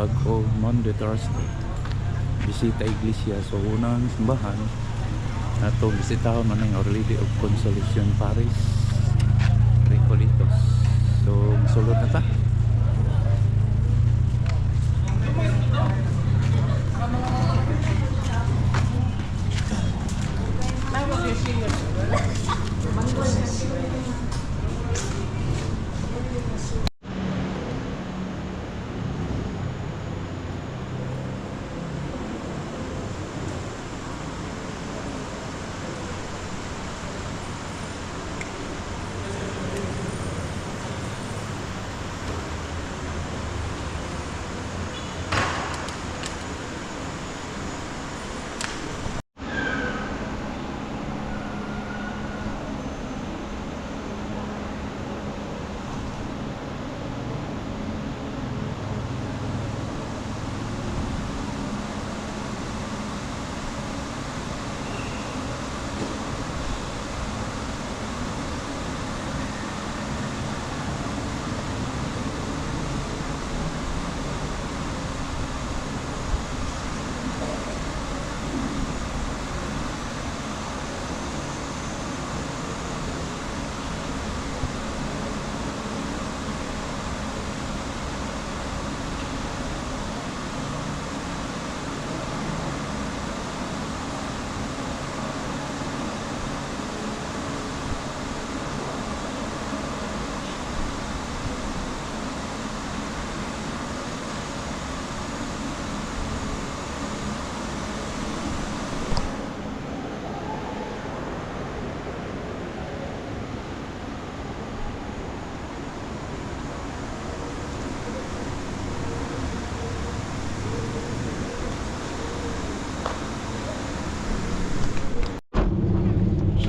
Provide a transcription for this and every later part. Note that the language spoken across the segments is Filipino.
buntag o Monday, Thursday. Bisita iglesia. So unang simbahan nato bisitahon man ang Our Lady of Consolation Parish, Recolitos. So sulod na ta.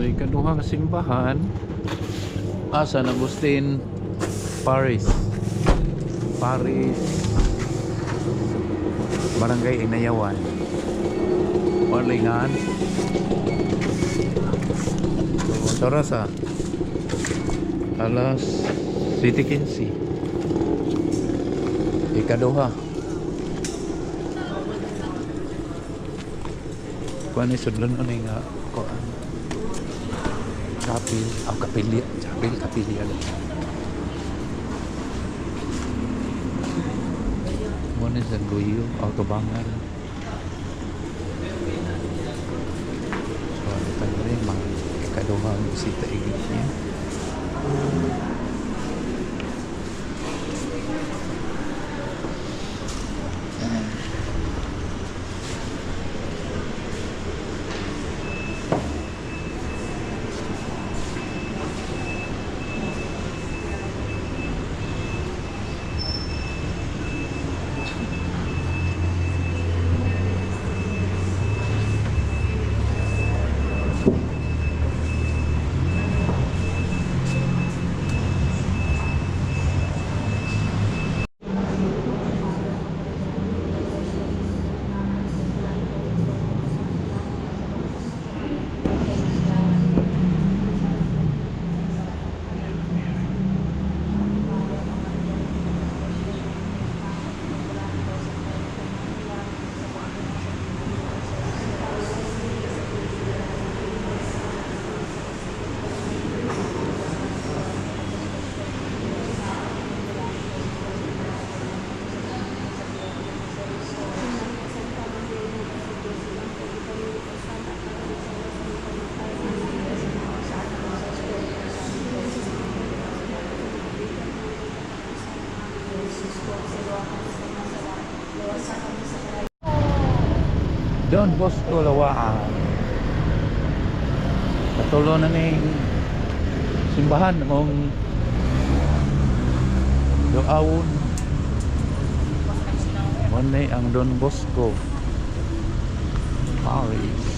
Ikaduhang simbahan San Agustin Parish, Barangay Inayawan, Palingan, Sarasa, alas 7:15. Ikaduha kuan ni sudlon ani nga kuan kapilya muna sa Guyo, Autobangan. So ano tayo rin mga ikaduhang bisita iglesia. Don Bosco Lawaan. Patulo na ning simbahan mong doawon. Monay ang Don Bosco Parish.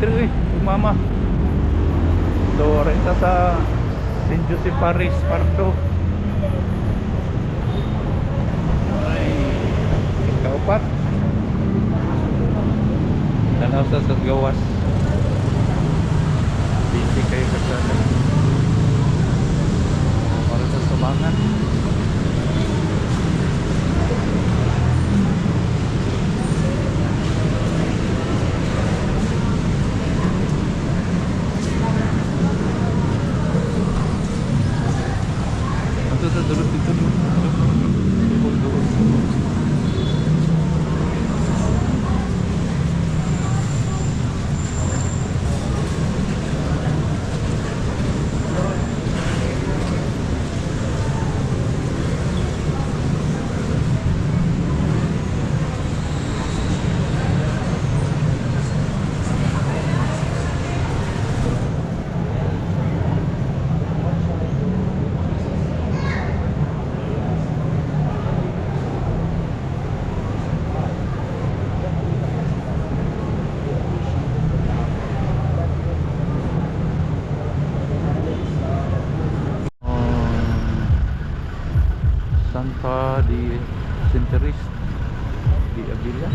Diri, mama. So, renta sa St. Joseph Paris, Pardo. Ay, kaupat. Tanaw sa gawas. Busy kayo sa sana. Para sa sumangan. Duduk dito. Santa di Centeris di Avila.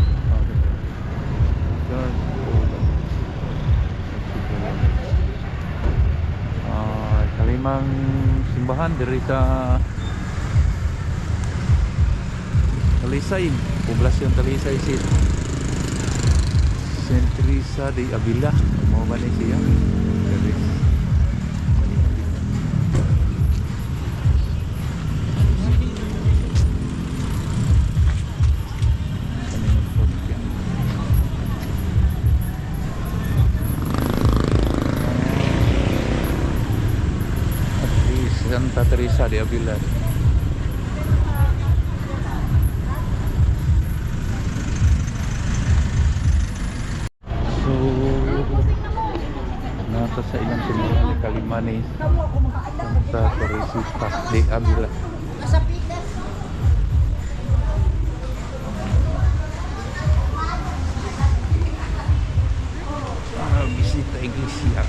Kalimang simbahan dari sa Talisay, Poblasyon Talisay City. Centerisa di Avila, mau ba ni siya? Santa Teresa di Avila. So, nasa sa ilang simbahan ni Kalimani Santa Teresa di Avila. Bisita iglesia.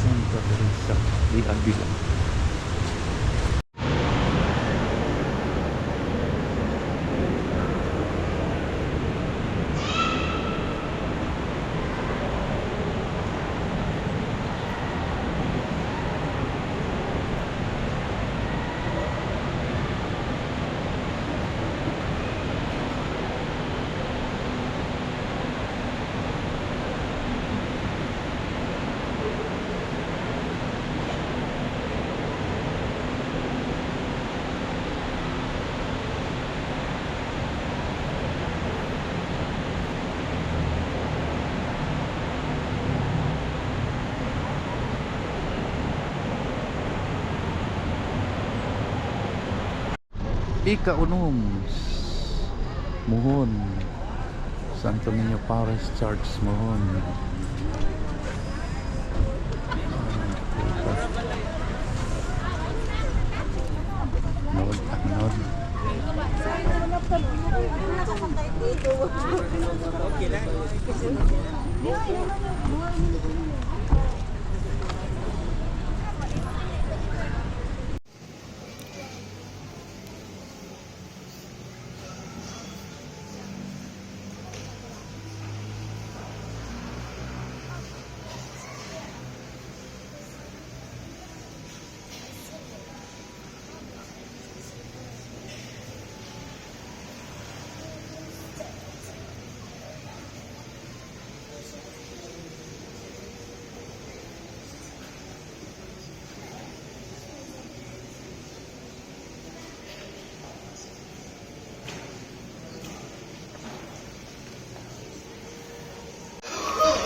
Santa Teresa di Avila. Ika-unom Mohon Santo Niño Parish Church Mohon. Nod.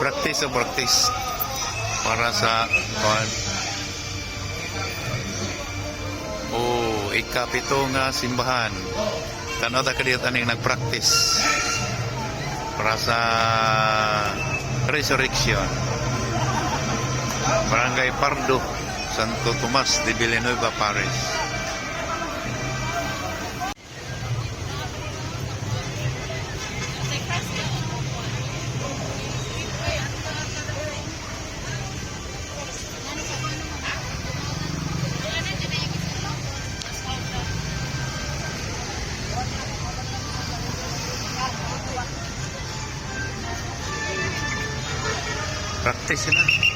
Practice o practice para sa ikapito nga simbahan. Tanaw ta kadiyot aning nagpractice para sa resurrection. Barangay Pardo, Santo Tomas de Villanueva Parish. Practice na.